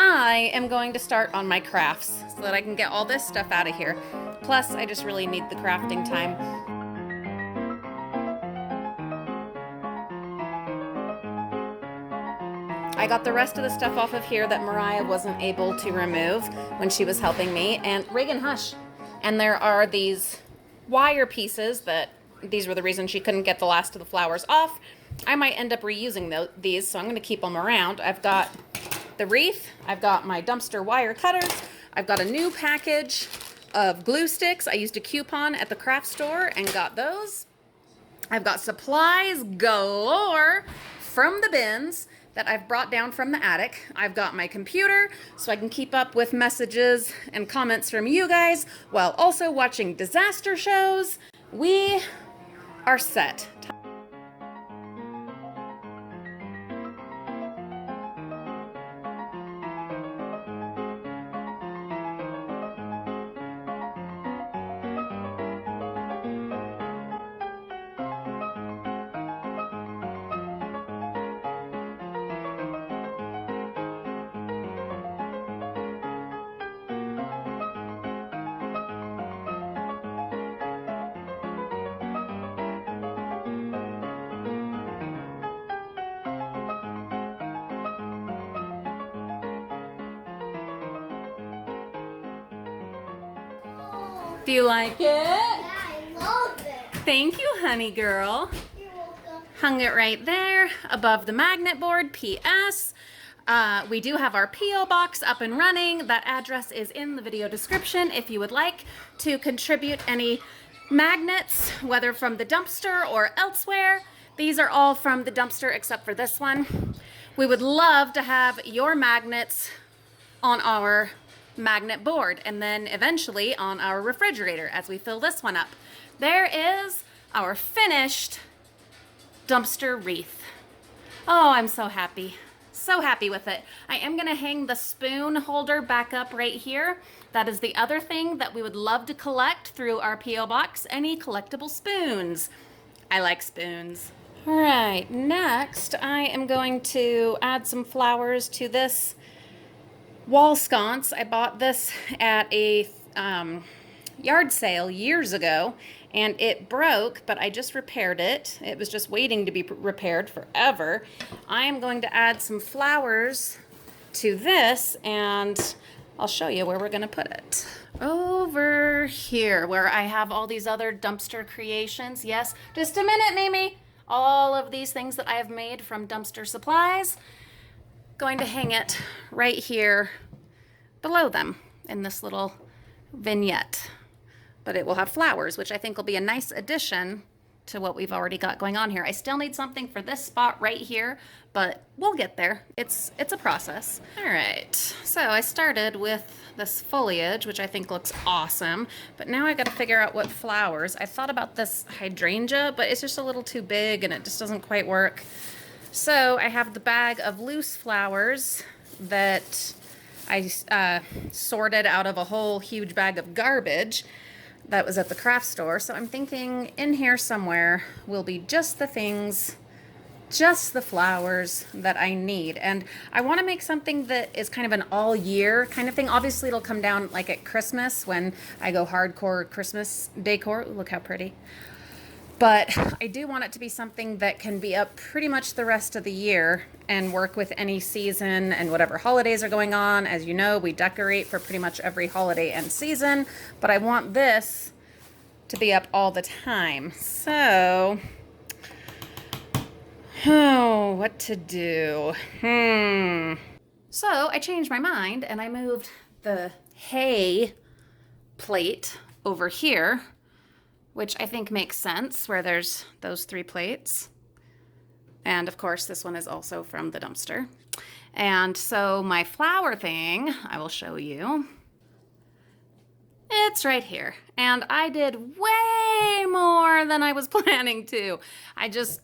I am going to start on my crafts so that I can get all this stuff out of here. Plus, I just really need the crafting time. I got the rest of the stuff off of here that Mariah wasn't able to remove when she was helping me. And Reagan, hush. And there are these wire pieces that these were the reason she couldn't get the last of the flowers off. I might end up reusing these, so I'm going to keep them around. I've got the wreath. I've got my dumpster wire cutters. I've got a new package of glue sticks. I used a coupon at the craft store and got those. I've got supplies galore from the bins that I've brought down from the attic. I've got my computer so I can keep up with messages and comments from you guys while also watching disaster shows. We are set. Do you like it? Yeah, I love it. Thank you, honey girl. You're welcome. Hung it right there above the magnet board. P.S. We do have our P.O. box up and running. That address is in the video description if you would like to contribute any magnets, whether from the dumpster or elsewhere. These are all from the dumpster except for this one. We would love to have your magnets on our magnet board and then eventually on our refrigerator as we fill this one up. There is our finished dumpster wreath. Oh, I'm so happy. So happy with it. I am going to hang the spoon holder back up right here. That is the other thing that we would love to collect through our P.O. box, any collectible spoons. I like spoons. All right, next I am going to add some flowers to this wall sconce. I bought this at a yard sale years ago and it broke, but I just repaired it. It was just waiting to be repaired forever. I am going to add some flowers to this and I'll show you where we're going to put it. Over here where I have all these other dumpster creations. Yes, just a minute, Mimi. All of these things that I have made from dumpster supplies. Going to hang it right here below them in this little vignette. But it will have flowers, which I think will be a nice addition to what we've already got going on here. I still need something for this spot right here, but we'll get there. It's a process. All right, so I started with this foliage, which I think looks awesome, but now I got to figure out what flowers. I thought about this hydrangea, but it's just a little too big and it just doesn't quite work. So I have the bag of loose flowers that I sorted out of a whole huge bag of garbage that was at the craft store. So I'm thinking in here somewhere will be just the things, just the flowers that I need. And I want to make something that is kind of an all year kind of thing. Obviously it'll come down like at Christmas when I go hardcore Christmas decor. Ooh, look how pretty. But I do want it to be something that can be up pretty much the rest of the year and work with any season and whatever holidays are going on. As you know, we decorate for pretty much every holiday and season, but I want this to be up all the time. So, what to do? So I changed my mind and I moved the hay plate over here, which I think makes sense, where there's those 3 plates. And of course, this one is also from the dumpster. And so my flower thing, I will show you. It's right here. And I did way more than I was planning to. I just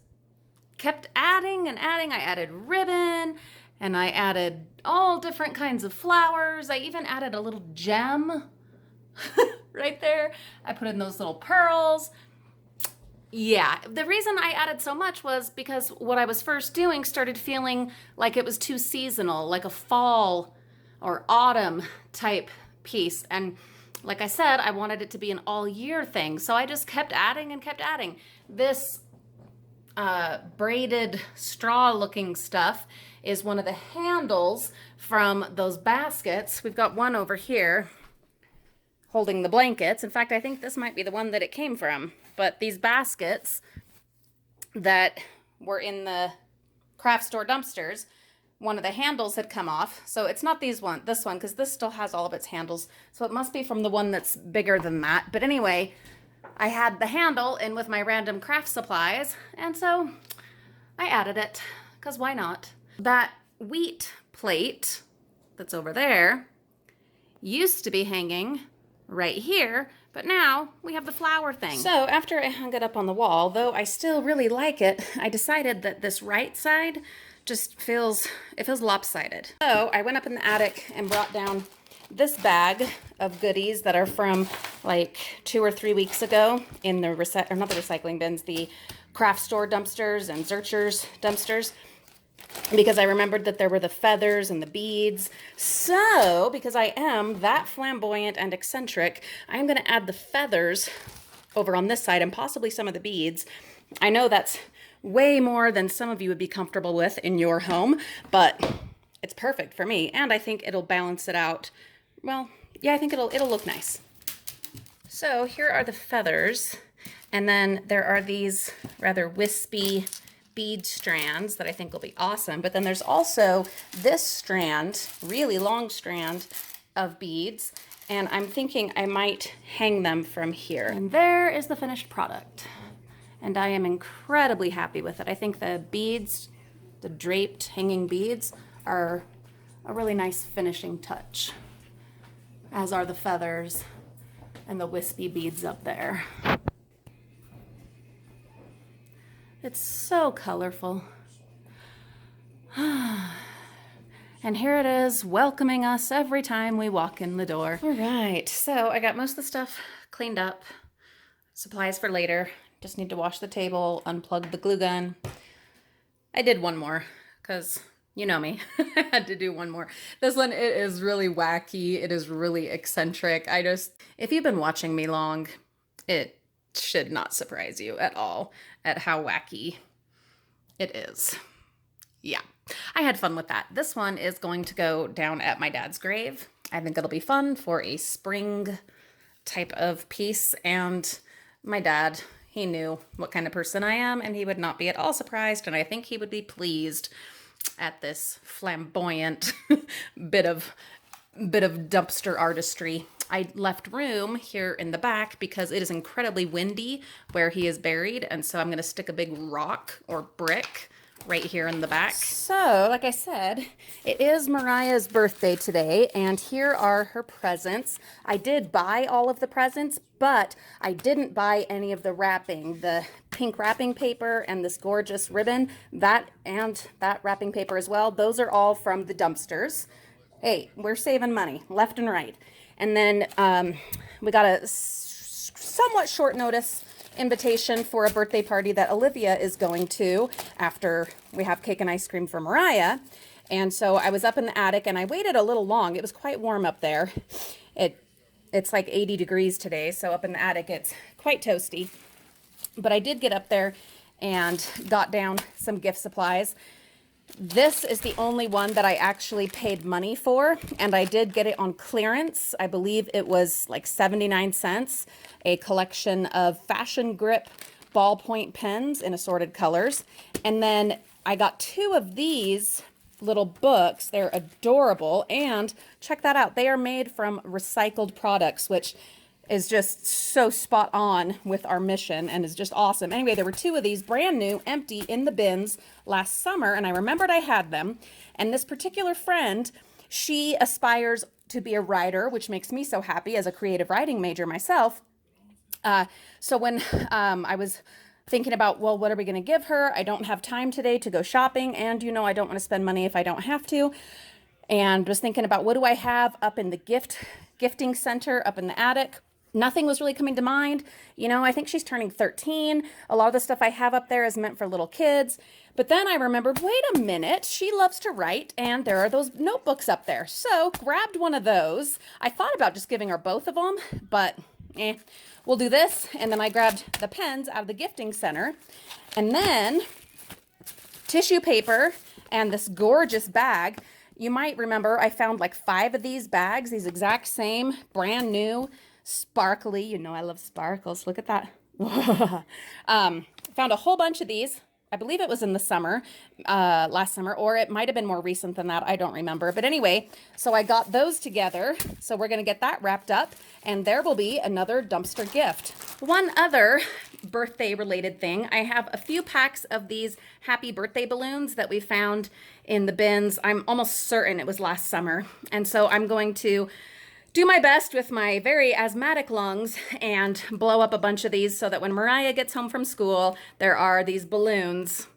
kept adding and adding. I added ribbon and I added all different kinds of flowers. I even added a little gem right there. I put in those little pearls. Yeah, the reason I added so much was because what I was first doing started feeling like it was too seasonal, like a fall or autumn type piece. And like I said, I wanted it to be an all year thing. So I just kept adding and kept adding. This braided straw looking stuff is one of the handles from those baskets. We've got one over here holding the blankets. In fact, I think this might be the one that it came from. But these baskets that were in the craft store dumpsters, one of the handles had come off. So it's not this one, because this still has all of its handles. So it must be from the one that's bigger than that. But anyway, I had the handle in with my random craft supplies, and so I added it, because why not? That wheat plate that's over there used to be hanging right here, but now we have the flower thing. So after I hung it up on the wall, though I still really like it, I decided that this right side just feels lopsided. So I went up in the attic and brought down this bag of goodies that are from like 2 or 3 weeks ago in the not the recycling bins, the craft store dumpsters and Zurcher's dumpsters, because I remembered that there were the feathers and the beads. So because I am that flamboyant and eccentric, I'm going to add the feathers over on this side and possibly some of the beads. I know that's way more than some of you would be comfortable with in your home, but it's perfect for me, and I think it'll balance it out. Well, yeah, I think it'll look nice. So here are the feathers, and then there are these rather wispy bead strands that I think will be awesome. But then there's also this strand, really long strand of beads, and I'm thinking I might hang them from here. And there is the finished product, and I am incredibly happy with it. I think the beads, the draped hanging beads, are a really nice finishing touch, as are the feathers and the wispy beads up there. It's so colorful. And here it is, welcoming us every time we walk in the door. All right, so I got most of the stuff cleaned up. Supplies for later. Just need to wash the table, unplug the glue gun. I did one more, because you know me. I had to do one more. This one, it is really wacky. It is really eccentric. If you've been watching me long, it should not surprise you at all at how wacky it is. Yeah, I had fun with that. This one is going to go down at my dad's grave. I think it'll be fun for a spring type of piece. And my dad, he knew what kind of person I am, and he would not be at all surprised. And I think he would be pleased at this flamboyant bit of dumpster artistry. I left room here in the back because it is incredibly windy where he is buried, and so I'm going to stick a big rock or brick right here in the back. So, like I said, it is Mariah's birthday today, and here are her presents. I did buy all of the presents, but I didn't buy any of the wrapping. The pink wrapping paper and this gorgeous ribbon, that wrapping paper as well, those are all from the dumpsters. Hey, we're saving money left and right. And then we got a somewhat short notice invitation for a birthday party that Olivia is going to after we have cake and ice cream for Mariah. And so I was up in the attic and I waited a little long. It was quite warm up there. It's like 80 degrees today, so up in the attic it's quite toasty. But I did get up there and got down some gift supplies. This is the only one that I actually paid money for, and I did get it on clearance. I believe it was like 79 cents, a collection of fashion grip ballpoint pens in assorted colors. And then I got 2 of these little books. They're adorable, and check that out. They are made from recycled products, which is just so spot on with our mission and is just awesome. Anyway, there were 2 of these brand new, empty in the bins last summer, and I remembered I had them. And this particular friend, she aspires to be a writer, which makes me so happy as a creative writing major myself. So when I was thinking about, well, what are we going to give her? I don't have time today to go shopping, and you know I don't want to spend money if I don't have to. And was thinking about, what do I have up in the gifting center up in the attic? nothing was really coming to mind. You know, I think she's turning 13. A lot of the stuff I have up there is meant for little kids. But then I remembered, wait a minute, she loves to write, and there are those notebooks up there. So grabbed one of those. I thought about just giving her both of them, but we'll do this. And then I grabbed the pens out of the gifting center, and then tissue paper and this gorgeous bag. You might remember I found like 5 of these bags, these exact same, brand new, sparkly. You know I love sparkles. Look at that. Found a whole bunch of these. I believe it was in the summer, last summer, or it might have been more recent than that. I don't remember. But anyway, so I got those together. So we're going to get that wrapped up, and there will be another dumpster gift. One other birthday related thing, I have a few packs of these happy birthday balloons that we found in the bins. I'm almost certain it was last summer. And so I'm going to do my best with my very asthmatic lungs and blow up a bunch of these so that when Mariah gets home from school, there are these balloons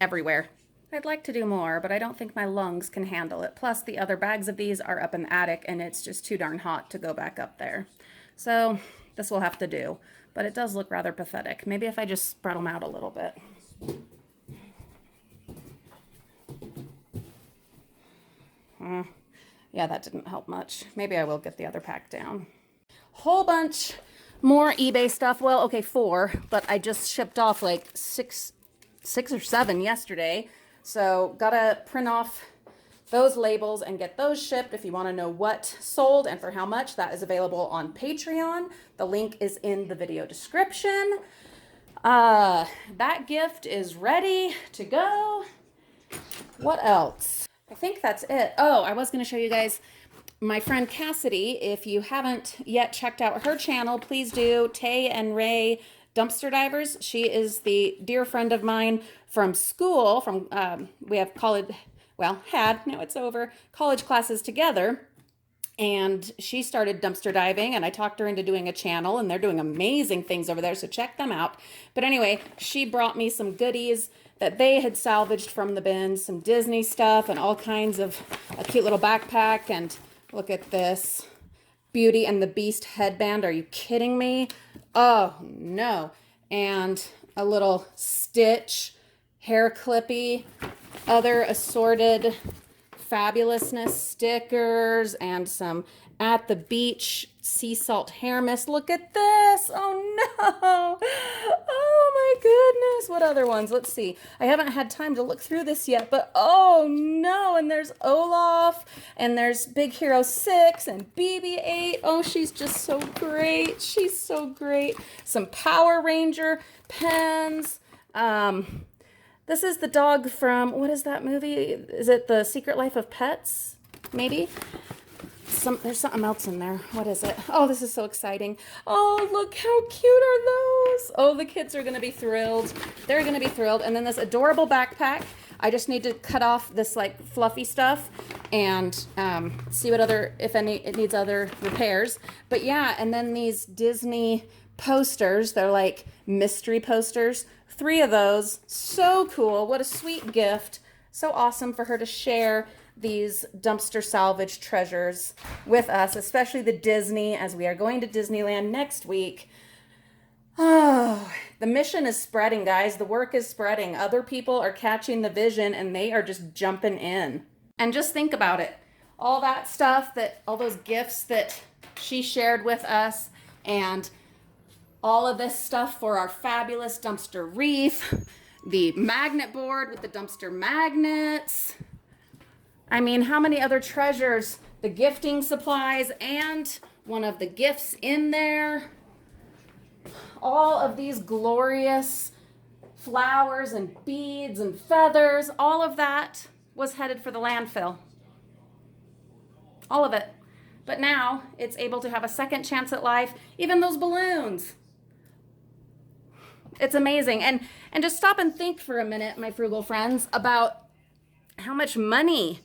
everywhere. I'd like to do more, but I don't think my lungs can handle it. Plus, the other bags of these are up in the attic, and it's just too darn hot to go back up there. So this will have to do, but it does look rather pathetic. Maybe if I just spread them out a little bit. Yeah, that didn't help much. Maybe I will get the other pack down. Whole bunch more eBay stuff. Well, okay, 4, but I just shipped off like six or 7 yesterday. So gotta print off those labels and get those shipped. If you want to know what sold and for how much, that is available on Patreon. The link is in the video description. That gift is ready to go. What else? I think that's it. Oh, I was going to show you guys my friend Cassidy. If you haven't yet checked out her channel, please do. Tay and Ray Dumpster Divers. She is the dear friend of mine from school. We have college, well, now it's over, college classes together. And she started dumpster diving, and I talked her into doing a channel, and they're doing amazing things over there, so check them out. But anyway, she brought me some goodies that they had salvaged from the bins, some Disney stuff and all kinds of a cute little backpack. And look at this Beauty and the Beast headband. Are you kidding me? Oh, no. And a little Stitch hair clippy, other assorted fabulousness stickers, and some At the Beach sea salt hair mist. Look at this. Oh no. Oh my goodness. What other ones? Let's see. I haven't had time to look through this yet, but oh no. And there's Olaf, and there's Big Hero 6 and BB-8. Oh, she's just so great. She's so great. Some Power Ranger pens. This is the dog from, what is that movie? Is it The Secret Life of Pets? Maybe? There's something else in there. What is it? Oh, this is so exciting. Oh, look how cute are those. Oh, the kids are going to be thrilled. They're going to be thrilled. And then this adorable backpack. I just need to cut off this like fluffy stuff and see what other, if any, it needs other repairs. But yeah, and then these Disney posters. They're like mystery posters. 3 of those. So cool. What a sweet gift. So awesome for her to share these dumpster salvage treasures with us, especially the Disney, as we are going to Disneyland next week. Oh, the mission is spreading, guys. The work is spreading. Other people are catching the vision, and they are just jumping in. And just think about it. All that stuff, all those gifts that she shared with us, and all of this stuff for our fabulous dumpster wreath, the magnet board with the dumpster magnets. I mean, how many other treasures? The gifting supplies and one of the gifts in there. All of these glorious flowers and beads and feathers, all of that was headed for the landfill. All of it. But now it's able to have a second chance at life. Even those balloons. It's amazing. And just stop and think for a minute, my frugal friends, about how much money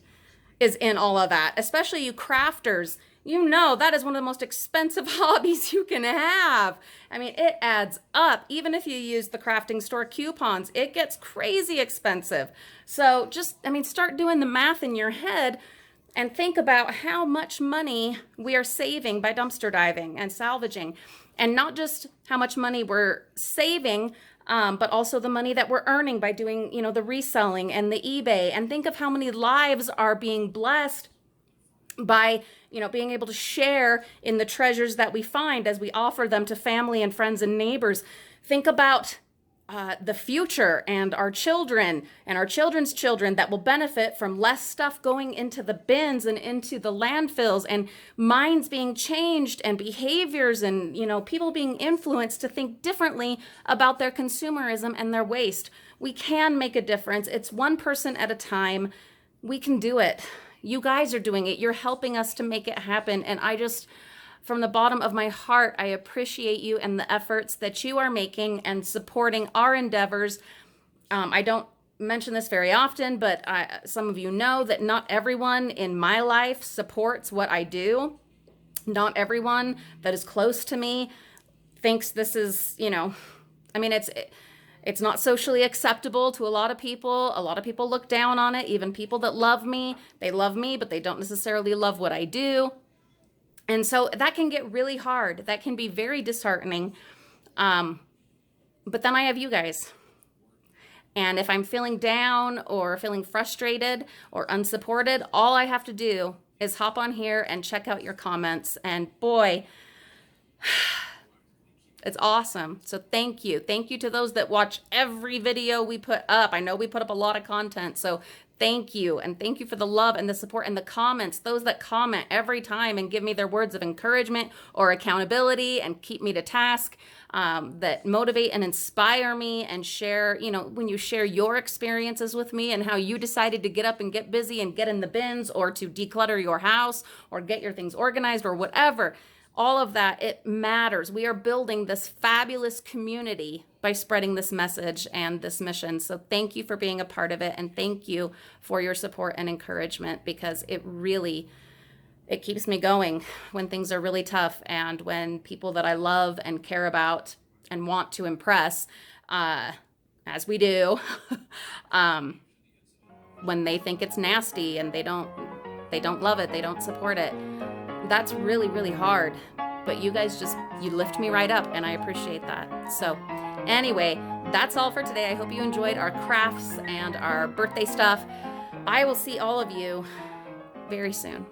is in all of that, especially you crafters. You know that is one of the most expensive hobbies you can have. I mean, it adds up. Even if you use the crafting store coupons, it gets crazy expensive. So just, I mean, start doing the math in your head. and think about how much money we are saving by dumpster diving and salvaging. And not just how much money we're saving, but also the money that we're earning by doing, the reselling and the eBay. And think of how many lives are being blessed by, being able to share in the treasures that we find as we offer them to family and friends and neighbors. Think about the future and our children and our children's children that will benefit from less stuff going into the bins and into the landfills, and minds being changed and behaviors and, people being influenced to think differently about their consumerism and their waste. We can make a difference. It's one person at a time. We can do it. You guys are doing it. You're helping us to make it happen. And from the bottom of my heart, I appreciate you and the efforts that you are making and supporting our endeavors. I don't mention this very often, but some of you know that not everyone in my life supports what I do. Not everyone that is close to me thinks this is, it's not socially acceptable to a lot of people. A lot of people look down on it. Even people that love me, they love me, but they don't necessarily love what I do. And so that can get really hard. That can be very disheartening. But then I have you guys. And if I'm feeling down or feeling frustrated or unsupported, all I have to do is hop on here and check out your comments. And boy, it's awesome. So thank you. Thank you to those that watch every video we put up. I know we put up a lot of content, so thank you. And thank you for the love and the support and the comments. Those that comment every time and give me their words of encouragement or accountability and keep me to task, that motivate and inspire me, and share, when you share your experiences with me and how you decided to get up and get busy and get in the bins, or to declutter your house or get your things organized or whatever. All of that, it matters. We are building this fabulous community by spreading this message and this mission. So thank you for being a part of it, and thank you for your support and encouragement, because it keeps me going when things are really tough, and when people that I love and care about and want to impress, as we do, when they think it's nasty and they don't love it, they don't support it. That's really, really hard. But you guys you lift me right up, and I appreciate that. So anyway, that's all for today. I hope you enjoyed our crafts and our birthday stuff. I will see all of you very soon.